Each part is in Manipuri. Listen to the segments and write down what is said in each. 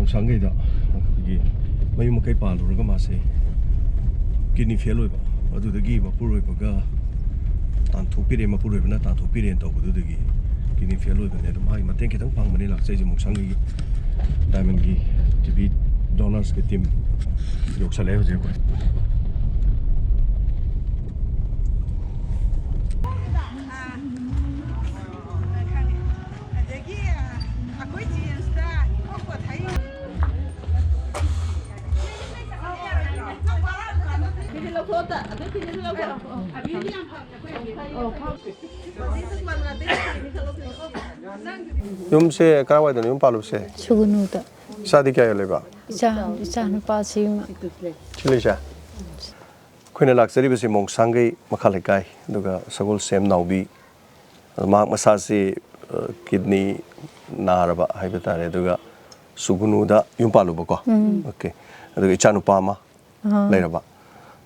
ꯃꯣꯡꯁꯥꯡꯒꯩꯗ ꯑꯩꯈꯣꯏꯒꯤ ꯃꯌꯨꯝ ꯃꯀꯩ ꯄꯥꯜꯂꯨꯔꯒ ꯃꯥꯁꯦ ꯀꯤꯗꯅꯤ ꯐꯦꯜ ꯑꯣꯏꯕ ꯑꯗꯨꯗꯒꯤ ꯃꯄꯨꯔꯣꯏꯕꯒ ꯇꯥꯟꯊꯣꯛꯄꯤꯔꯦ ꯃꯄꯨꯔꯣꯏꯕꯅ ꯇꯥꯟꯊꯣꯛꯄꯤꯔꯦꯅ ꯇꯧꯕꯗꯨꯗꯒꯤ ꯀꯤꯗꯅꯤ ꯐꯦꯜ ꯑꯣꯏꯕꯅꯦ ꯑꯗꯨꯝ ꯃꯥꯒꯤ ꯃꯇꯦꯡ ꯈꯤꯇꯪ ꯄꯥꯡꯕꯅꯦ ꯂꯥꯛꯆꯩꯁꯦ ꯃꯣꯡꯁꯥꯡꯒꯩꯒꯤ ꯗꯥꯏꯃꯟꯒꯤ ꯇꯤꯚꯤ ꯗꯣꯅꯔꯁꯀꯤ ꯇꯤꯝ ꯌꯧꯁꯜꯂꯛꯑꯦ ꯍꯧꯖꯤꯛ ꯑꯩꯈꯣꯏ ꯌꯨꯝꯁꯦ ꯀꯔꯥꯏꯋꯥꯏꯗꯅꯣ ꯌꯨꯝ ꯄꯥꯜꯂꯨꯁꯦ ꯁꯨꯒꯨꯅꯨꯗ ꯏꯆꯥꯗꯤ ꯀꯌꯥ ꯂꯩꯕ ꯏꯆꯥ ꯅꯨꯄꯥꯁꯤ ꯁꯤꯂꯩꯁꯦ ꯑꯩꯈꯣꯏꯅ ꯂꯥꯛꯆꯔꯤꯕꯁꯤ ꯃꯣꯡꯁꯥꯡꯒꯩ ꯃꯈꯥ ꯂꯩꯀꯥꯏ ꯑꯗꯨꯒ ꯁꯒꯣꯜꯁꯦꯝ ꯅꯥꯎꯕꯤ ꯃꯍꯥꯛ ꯃꯁꯥꯁꯤ ꯀꯤꯗꯅꯤ ꯅꯥꯔꯕ ꯍꯥꯏꯕ ꯇꯥꯔꯦ ꯑꯗꯨꯒ ꯁꯨꯒꯨꯅꯨꯗ ꯌꯨꯝ ꯄꯥꯜꯂꯨꯕꯀꯣ ꯑꯣꯀꯦ ꯑꯗꯨꯒ ꯏꯆꯥ ꯅꯨꯄꯥ ꯑꯃ ꯂꯩꯔꯕ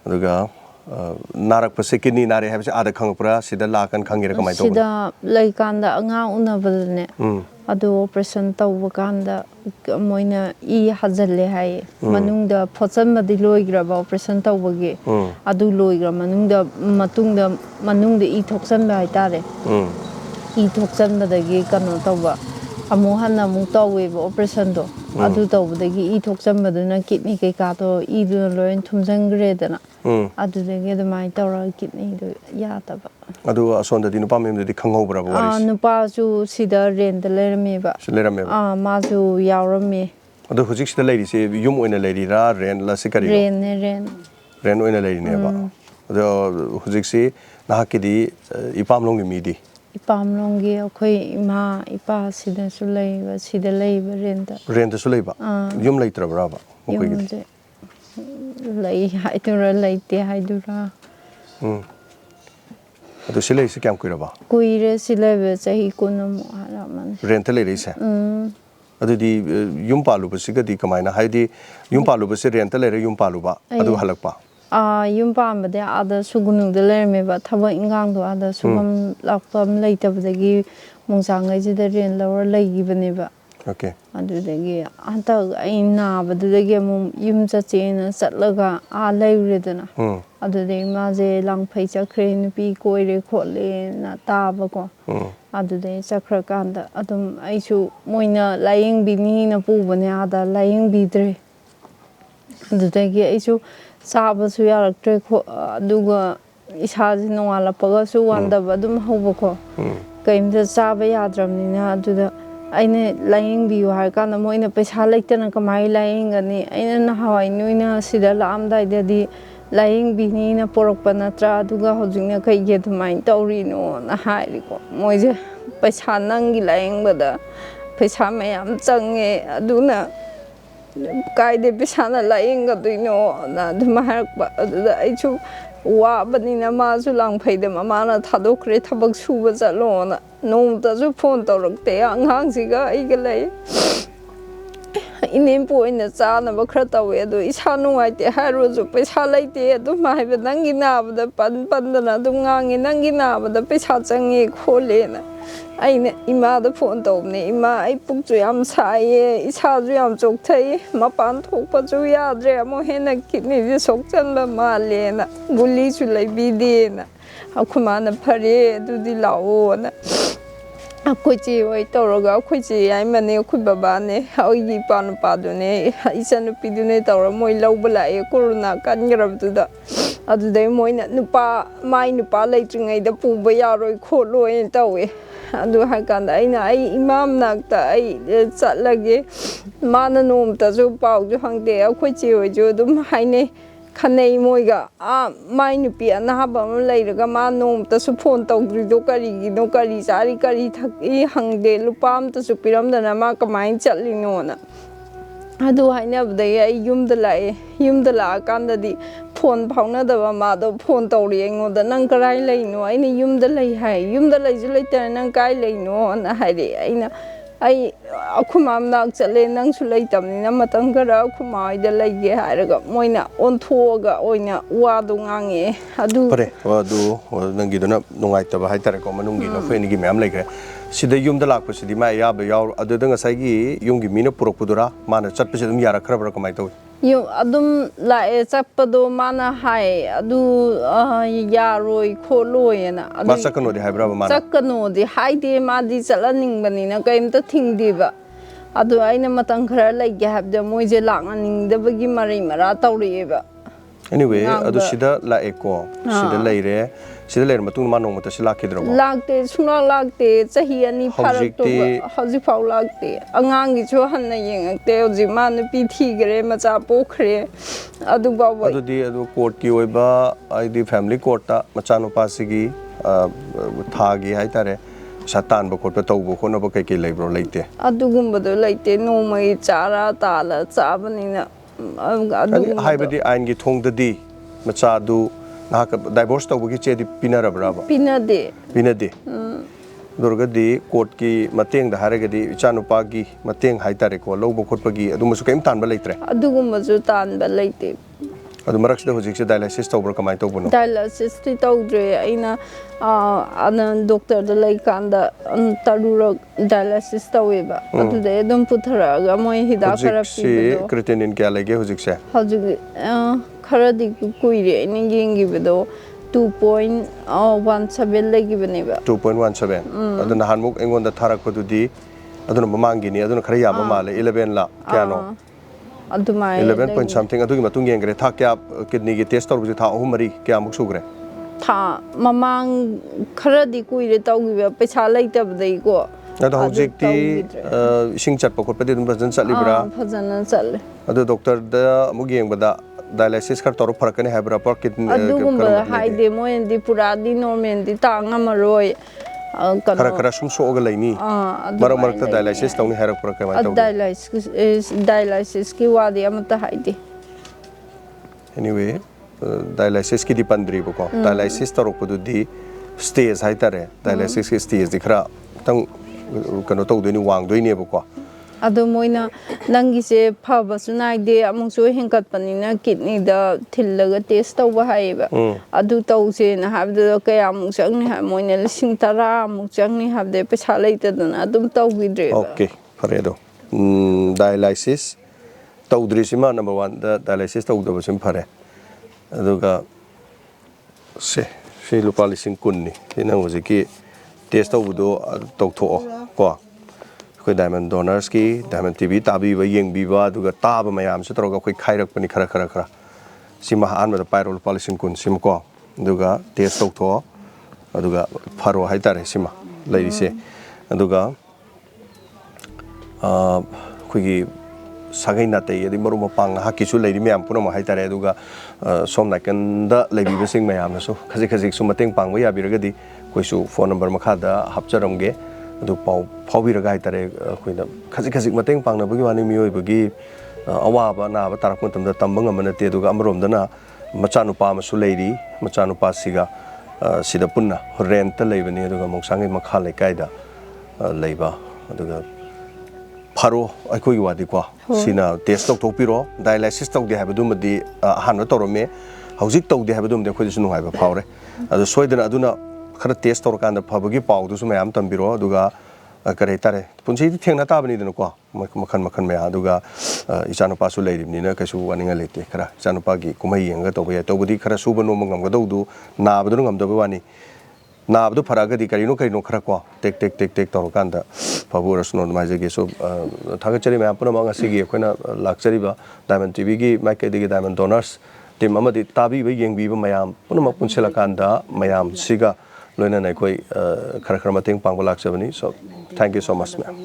ꯑꯗꯨꯒ ꯅꯥꯔꯛꯄꯁꯦ ꯀꯤꯗꯅꯤ ꯅꯥꯔꯦ ꯍꯥꯏꯕꯁꯦ ꯑꯥꯗ ꯈꯪꯉꯛꯄ꯭ꯔꯥ ꯁꯤꯗ ꯂꯥꯛꯀꯥꯟ ꯈꯪꯉꯤꯔꯥ ꯀꯃꯥꯏꯅ ꯇꯧꯕꯅꯣ ꯁꯤꯗ ꯂꯩꯀꯥꯟꯗ ꯑꯉꯥꯡ ꯎꯅꯕꯗꯅꯦ ꯑꯗꯨ ꯑꯣꯄꯔꯦꯁꯟ ꯇꯧꯕ ꯀꯥꯟꯗ ꯃꯣꯏꯅ ꯏ ꯍꯥꯖꯜꯂꯦ ꯍꯥꯏꯌꯦ ꯃꯅꯨꯡꯗ ꯐꯣꯠꯆꯟꯕꯗꯤ ꯂꯣꯏꯈ꯭ꯔꯕ ꯑꯣꯄꯔꯦꯁꯟ ꯇꯧꯕꯒꯤ ꯑꯗꯨ ꯂꯣꯏꯈ꯭ꯔ ꯃꯅꯨꯡꯗ ꯏ ꯊꯣꯛꯆꯟꯕ ꯍꯥꯏꯇꯥꯔꯦ ꯏ ꯊꯣꯛꯆꯟꯕꯗꯒꯤ ꯀꯩꯅꯣ ꯇꯧꯕ ꯑꯃꯨꯛ ꯍꯟꯅ ꯑꯃꯨꯛ ꯇꯧꯋꯦꯕ ꯑꯣꯄꯔꯦꯁꯟꯗꯣ ꯑꯗꯨ ꯇꯧꯕꯗꯒꯤ ꯏ ꯊꯣꯛꯆꯟꯕꯗꯨꯅ ꯀꯤꯗꯅꯤ ꯀꯩꯀꯥꯗꯣ ꯏꯗꯨꯅ ꯂꯣꯏ ꯊꯨꯝꯖꯤꯟꯈ꯭ꯔꯦꯗꯅ ꯑꯗꯨꯗꯒꯤ ꯑꯗꯨꯃꯥꯏꯅ ꯇꯧꯔꯒ ꯀꯤꯗꯅꯤꯗꯨ ꯌꯥꯗꯕ ꯑꯗꯨ ꯑꯁꯣꯝꯗꯗꯤ ꯅꯨꯄꯥ ꯃꯌꯨꯝꯗꯗꯤ ꯈꯪꯍꯧꯕ꯭ꯔꯕ ꯋꯥꯔꯤꯁꯦ ꯅꯨꯄꯥꯁꯨ ꯁꯤꯗ ꯔꯦꯟꯇ ꯂꯩꯔꯝꯃꯦꯕ ꯂꯩꯔꯝꯃꯦꯕ ꯃꯥꯁꯨ ꯌꯥꯎꯔꯝꯃꯦ ꯑꯗꯣ ꯍꯧꯖꯤꯛ ꯁꯤꯗ ꯂꯩꯔꯤꯁꯦ ꯌꯨꯝ ꯑꯣꯏꯅ ꯂꯩꯔꯤꯔꯥ ꯔꯦꯟꯂ ꯁꯤ ꯀꯔꯤꯅꯣ ꯔꯦꯟ ꯑꯣꯏꯅ ꯂꯩꯔꯤꯅꯦꯕ ꯑꯗꯣ ꯍꯧꯖꯤꯛꯁꯤ ꯅꯍꯥꯛꯀꯤꯗꯤ ꯏꯄꯥꯝꯂꯣꯝꯒꯤ ꯃꯤꯗꯤ ꯏꯄꯥꯝꯂꯣꯝꯒꯤ ꯑꯩꯈꯣꯏ ꯏꯃꯥ ꯏꯄꯥ ꯁꯤꯗꯁꯨ ꯂꯩꯕ ꯁꯤꯗ ꯂꯩꯕ ꯔꯦꯟꯇꯁꯨ ꯂꯩꯕ ꯌꯨꯝ ꯂꯩꯇ꯭ꯔꯕ꯭ꯔꯥꯕ ꯃꯈꯣꯏꯒꯤꯗꯤ ꯌꯨꯝꯁꯦ ꯂꯩ ꯍꯥꯏꯗꯨꯔꯥ ꯂꯩꯇꯦ ꯍꯥꯏꯗꯨꯔꯥ ꯑꯗꯣ ꯁꯤ ꯂꯩꯔꯤꯁꯤ ꯀꯌꯥꯝ ꯀꯨꯏꯔꯕ ꯀꯨꯏꯔꯦ ꯁꯤ ꯂꯩꯕ ꯆꯍꯤ 10 ꯍꯥꯏꯔꯝꯃꯅꯤ ꯔꯦꯟꯇ ꯂꯩꯔꯛꯏꯁꯦ ꯑꯗꯨꯗꯤ ꯌꯨꯝ ꯄꯥꯜꯂꯨꯕꯁꯤꯒꯗꯤ ꯀꯃꯥꯏꯅ ꯍꯥꯏꯗꯤ ꯌꯨꯝ ꯄꯥꯜꯂꯨꯕꯁꯦ ꯔꯦꯟꯇ ꯂꯩꯔ ꯌꯨꯝ ꯄꯥꯜꯂꯨꯕ ꯑꯗꯨ ꯍꯜꯂꯛꯄ ꯌꯨꯝ ꯄꯥꯟꯕꯗꯤ ꯑꯥꯗ ꯁꯨꯒꯨꯅꯨꯗ ꯂꯩꯔꯝꯃꯦꯕ ꯊꯕꯛ ꯏꯟꯈꯥꯡꯗꯣ ꯑꯥꯗ ꯁꯨꯐꯝ ꯂꯥꯛꯐꯝ ꯂꯩꯇꯕꯗꯒꯤ ꯃꯣꯡꯁꯥꯡꯒꯩꯁꯤꯗ ꯔꯦꯟ ꯂꯧꯔ ꯂꯩꯈꯤꯕꯅꯦꯕ ꯑꯗꯨꯗꯒꯤ ꯍꯟꯗꯛ ꯑꯩ ꯅꯥꯕꯗꯨꯗꯒꯤ ꯑꯃꯨꯛ ꯌꯨꯝ ꯆꯠꯁꯦꯅꯆꯠꯂꯒ ꯂꯩꯔꯨꯔꯦꯗꯅ ꯑꯗꯨꯗꯒꯤ ꯃꯥꯁꯦ ꯂꯥꯡꯐꯩ ꯆꯠꯈ꯭ꯔꯦ ꯅꯨꯄꯤ ꯀꯣꯏꯔꯦ ꯈꯣꯠꯂꯦꯅ ꯇꯥꯕꯀꯣ ꯑꯗꯨꯗꯩ ꯆꯠꯈ꯭ꯔꯀꯥꯟꯗ ꯑꯗꯨꯝ ꯑꯩꯁꯨ ꯃꯣꯏꯅ ꯂꯥꯏꯌꯦꯡꯕꯤꯅꯤꯅ ꯄꯨꯕꯅꯦ ꯑꯥꯗ ꯂꯥꯏꯌꯦꯡꯕꯤꯗ꯭ꯔꯦ ꯑꯗꯨꯗꯒꯤ ꯑꯩꯁꯨ ꯆꯥꯕꯁꯨ ꯌꯥꯔꯛꯇ꯭ꯔꯦ ꯑꯗꯨꯒ ꯏꯁꯥꯁꯦ ꯅꯣꯡꯉꯥꯜꯂꯛꯄꯒꯁꯨ ꯋꯥꯟꯗꯕ ꯑꯗꯨꯝ ꯍꯧꯕꯀꯣ ꯀꯩꯝꯇ ꯆꯥꯕ ꯌꯥꯗ꯭ꯔꯕꯅꯤꯅ ꯑꯗꯨꯗ ꯑꯩꯅ ꯂꯥꯏꯌꯦꯡꯕꯤꯌꯨ ꯍꯥꯏꯔꯀꯥꯟꯗ ꯃꯣꯏꯅ ꯄꯩꯁꯥ ꯂꯩꯇꯅ ꯀꯃꯥꯏꯅ ꯂꯥꯏꯌꯦꯡꯒꯅꯤ ꯑꯩꯅ ꯅꯍꯥꯟꯋꯥꯏ ꯅꯣꯏꯅ ꯁꯤꯗ ꯂꯥꯛꯑꯝꯗꯥꯏꯗꯗꯤ ꯂꯥꯏꯌꯦꯡꯕꯤꯅꯤꯅ ꯄꯣꯔꯛꯄ ꯅꯠꯇ꯭ꯔꯥ ꯑꯗꯨꯒ ꯍꯧꯖꯤꯛꯅ ꯀꯩꯒꯤ ꯑꯗꯨꯃꯥꯏꯅ ꯇꯧꯔꯤꯅꯣꯅ ꯍꯥꯏꯔꯤꯀꯣ ꯃꯣꯏꯁꯦ ꯄꯩꯁꯥ ꯅꯪꯒꯤ ꯂꯥꯏꯌꯦꯡꯕꯗ ꯄꯩꯁꯥ ꯃꯌꯥꯝ ꯆꯪꯉꯦ ꯑꯗꯨꯅ ꯀꯥꯏꯗꯩ ꯄꯩꯁꯥꯅ ꯂꯥꯏꯌꯦꯡꯒꯗꯣꯏꯅꯣꯅ ꯑꯗꯨꯝ ꯍꯥꯏꯔꯛꯄ ꯑꯗꯨꯗ ꯑꯩꯁꯨ ꯋꯥꯕꯅꯤꯅ ꯃꯥꯁꯨ ꯂꯥꯡꯐꯩꯗ ꯃꯃꯥꯅ ꯊꯥꯗꯣꯛꯈ꯭ꯔꯦ ꯊꯕꯛ ꯁꯨꯕ ꯆꯠꯂꯣꯅ ꯅꯣꯡꯃꯇꯁꯨ ꯐꯣꯟ ꯇꯧꯔꯛꯇꯦ ꯑꯉꯥꯡꯁꯤꯒ ꯑꯩꯒ ꯂꯩ ꯏꯅꯦꯝꯄꯣꯛ ꯑꯣꯏꯅ ꯆꯥꯅꯕ ꯈꯔ ꯇꯧꯋꯦ ꯑꯗꯣ ꯏꯁꯥ ꯅꯨꯡꯉꯥꯏꯇꯦ ꯍꯥꯏꯔꯨꯔꯁꯨ ꯄꯩꯁా ꯂꯩꯇꯦ ꯑꯗꯨꯝ ꯍꯥꯏꯕ ꯅꯪꯒꯤ ꯅꯥꯕꯗ ꯄꯟꯗꯅ ꯑꯗꯨꯝ ꯉꯥꯡꯉꯦ ꯅꯪꯒꯤ ꯅꯥꯕꯗ ꯄꯩꯁా ꯆꯪꯉꯦ ꯈꯣꯠꯂꯦꯅ ꯑꯩꯅ ꯏꯃꯥꯗ ꯐꯣꯟ ꯇꯧꯕꯅꯦ ꯏꯃꯥ ꯑꯩ ꯄꯨꯛꯁꯨ ꯌꯥꯝ ꯁꯥꯏꯌꯦ ꯏꯁꯥꯁꯨ ꯌꯥꯝ ꯆꯣꯛꯊꯩ ꯃꯄꯥꯟ ꯊꯣꯛꯄꯁꯨ ꯌꯥꯗ꯭ꯔꯦ ꯑꯃꯨꯛ ꯍꯦꯟꯅ ꯀꯤꯗꯅꯤꯁꯦ ꯁꯣꯛꯆꯟꯕ ꯃꯥꯜꯂꯦꯅ ꯒꯨꯂꯤꯁꯨ ꯂꯩꯕꯤꯗꯦꯅ ꯑꯩꯈꯣꯏ ꯃꯥꯅ ꯐꯔꯦ ꯑꯗꯨꯗꯤ ꯂꯥꯛꯑꯣꯅ ꯑꯩꯈꯣꯏ ꯆꯦ ꯍꯣꯏ ꯇꯧꯔꯒ ꯑꯩꯈꯣꯏ ꯆꯦ ꯌꯥꯏꯃꯅꯦ ꯑꯩꯈꯣꯏ ꯕꯕꯥꯅꯦ ꯑꯩꯒꯤ ꯏꯄꯥ ꯅꯨꯄꯥꯗꯨꯅꯦ ꯏꯆꯟꯅꯨꯄꯤꯗꯨꯅꯦ ꯇꯧꯔ ꯃꯣꯏ ꯂꯧꯕ ꯂꯥꯛꯑꯦ ꯀꯣꯔꯣꯅꯥ ꯀꯟꯈ꯭ꯔꯕꯗꯨꯗ ꯑꯗꯨꯗꯩ ꯃꯣꯏꯅ ꯃꯥꯏ ꯅꯨꯄꯥ ꯂꯩꯇ꯭ꯔꯤꯉꯩꯗ ꯄꯨꯕ ꯌꯥꯔꯣꯏ ꯈꯣꯠꯂꯣꯏꯅ ꯇꯧꯋꯦ ꯑꯗꯨ ꯍꯥꯏꯀꯥꯟꯗ ꯑꯩ ꯏꯃꯥ ꯃꯅꯥꯛꯇ ꯑꯩ ꯆꯠꯂꯒꯦ ꯃꯥꯅ ꯅꯣꯡꯃꯇꯁꯨ ꯄꯥꯎꯁꯨ ꯍꯪꯗꯦ ꯑꯩꯈꯣꯏ ꯆꯦ ꯍꯣꯏꯁꯨ ꯑꯗꯨꯝ ꯍꯥꯏꯅꯩ ꯈꯟꯅꯩ ꯃꯣꯏꯒ ꯃꯥꯏ ꯅꯨꯄꯤ ꯑꯅꯥꯕ ꯑꯃ ꯂꯩꯔꯒ ꯃꯥ ꯅꯣꯡꯃꯇꯁꯨ ꯐꯣꯟ ꯇꯧꯗ꯭ꯔꯤꯗꯣ ꯀꯔꯤꯒꯤꯅꯣ ꯀꯔꯤ ꯆꯥꯔꯤ ꯀꯔꯤ ꯊꯛꯏ ꯍꯪꯗꯦ ꯂꯨꯄꯥ ꯑꯃꯇꯁꯨ ꯄꯤꯔꯝꯗꯅ ꯃꯥ ꯀꯃꯥꯏꯅ ꯆꯠꯂꯤꯅꯣꯅ ꯑꯗꯨ ꯍꯥꯏꯅꯕꯗꯒꯤ ꯑꯩ ꯌꯨꯝꯗ ꯂꯥꯛꯑꯦ ꯌꯨꯝꯗ ꯂꯥꯛꯑꯀꯥꯟꯗꯗꯤ ꯐꯣꯟ ꯐꯥꯎꯅꯗꯕ ꯃꯥꯗꯣ ꯐꯣꯟ ꯇꯧꯔꯛꯑꯦ ꯑꯩꯉꯣꯟꯗ ꯅꯪ ꯀꯔꯥꯏ ꯂꯩꯅꯣ ꯑꯩꯅ ꯌꯨꯝꯗ ꯂꯩ ꯍꯥꯏ ꯌꯨꯝꯗ ꯂꯩꯁꯨ ꯂꯩꯇꯅ ꯅꯪ ꯀꯥꯏ ꯂꯩꯅꯣꯅ ꯍꯥꯏꯔꯛꯑꯦ ꯑꯩꯅ ai akhuma nak chale nang su lei tamni na matang gara akhuma ida leige hairaga moina onthoga oina wa do ngange adu pare wa du nangi dona nungai taba haitare ko manungi na khoi ni gi myam leigre sida yum da lak pasidi ma ya ba yaw adu da ngasai gi yum gi mina purok pudura mana chat pasi dum yara khara bra kamai taw yo adum la e chapado mana hai adu yaroi kholoi na ma sakano di haibra ba mana sakano di haide ma di chalaning bani na kaimta thingdi ba adu aina matang khara leige habda moije lakning da bagi mari mara tawri ba anyway adu sida la eko sida leire matung ma nong mata sila khidro ba lagte suna lagte chahi ani pharak to haji phau lagte angang gi cho han na yeng te oji man pi thi gre macha pokhre adu ba ba adu di adu court ki oiba ID family court ta macha no pasigi tha gi hai tare satan ba court pa tawbo khona ba kai kai leibro leite adu gumba do leite no mai chara tala chabani na adu haibadi ain gi thong da di macha du na ka divorce tawbo gi che di pinara braba pinade durga di court ki mateng da haraga di chanupa gi mateng hai tare ko lobo khotpa gi adu musu kaim tan ba leitre adu gumba ju tan ba leite adu marak da hojik se dialysis tawbra kamai tawbo no dialysis ti tawdre aina ana doctor da lai kanda tarura dialysis taweba adu de dum puthara ga moi hida khara pi do creatinine kya lege hojik se hojik khara di kuire ni yengi bedo 2.17 legi bane ba 2.17 adu na hanmuk engon da tharak padu di adu no mamangi ni adu no khara ya ba male 11 la kya no adu mai 11 point something adu gi matung yengre tha kya kidney gi test torbu tha ahum mari kya muk sugre tha mamang khara di kuire tawgi ba paisa leita badai ko adu hojik ti sing chat pa khot pa di dum bhajan chalibra bhajana challe adu doctor da mug yeng bada dialysis kar toru farak ne habra par kidney adu gumba haide moen di pura di normal di tanga maroi khara khara sum so ga laini marak marak ta dialysis tawni harak par ka mai taw dialysis ki wadi amata haide anyway dialysis ki dipandri ko dialysis torok pudu di stage hai tare dialysis ki stage dikra tang kano taw doi ni wang doi ne ko adu moina nangi se phaba sunai de amung so hengkat panina kidney da thillaga test tawba haiba adu tawse na habda kaya amung changni ha moina lising tara amung changni habde paisa leita dana adum tawbidre okay fare do dialysis tawdri sima number 1 da dialysis tawda basim fare aduga se lupa lising kunni ina hojiki test tawbudo tawtho ko khoi diamond donors ki diamond tv tabi ba yeng bi ba duga taba mayam se troga khoi khairak pani khara sima an ma pyrol policing kun sim ko duga test tawtho aduga pharo hai tare sima leiri se aduga khoi gi sagai na te yadi maru mapang ha ki su leiri myam puno ma hai tare aduga som nakan da leibi ba sing mayam na so khaji su mateng pang ba ya bi raga di koi su phone number makha da hapcharamge adu pau phawiraga haitare khoina khaji mateng pangna bagi wani mioi bagi awaba na ba tarak matam da tambang amana te duga amrom dana machanu pa ma su leiri machanu pa siga sida punna rent ta leibani duga mongsangi makha le kaida leiba aduga pharo aikoi wadi kwa sina test tok thopiro dialysis tok de habadu madi hanwa torome hauzik tok de habadu de khodi sunu haiba phawre adu soidana aduna khara test tor kan da phabagi pau du su mayam tambiro aduga kare tare punchi thengna ta bani dinu ko makhan maya aduga ichanu pa su leirim ni na kasu waninga lete khara ichanu pa gi kumai yenga to ya to budi khara su bano mangam ga du na badu ngam da wani na badu pharaga di karino khara ko tek tor kan da phabu rasno mai je ge so thaga chari mayam puna manga sigi khoina lakchari ba diamond tv gi mai ke di diamond donors tim amadi tabi ba yeng bi ba mayam puna mak punchela kan da mayam siga loina nai koi khara mateng pangba lakchabani so thank you so much ma'am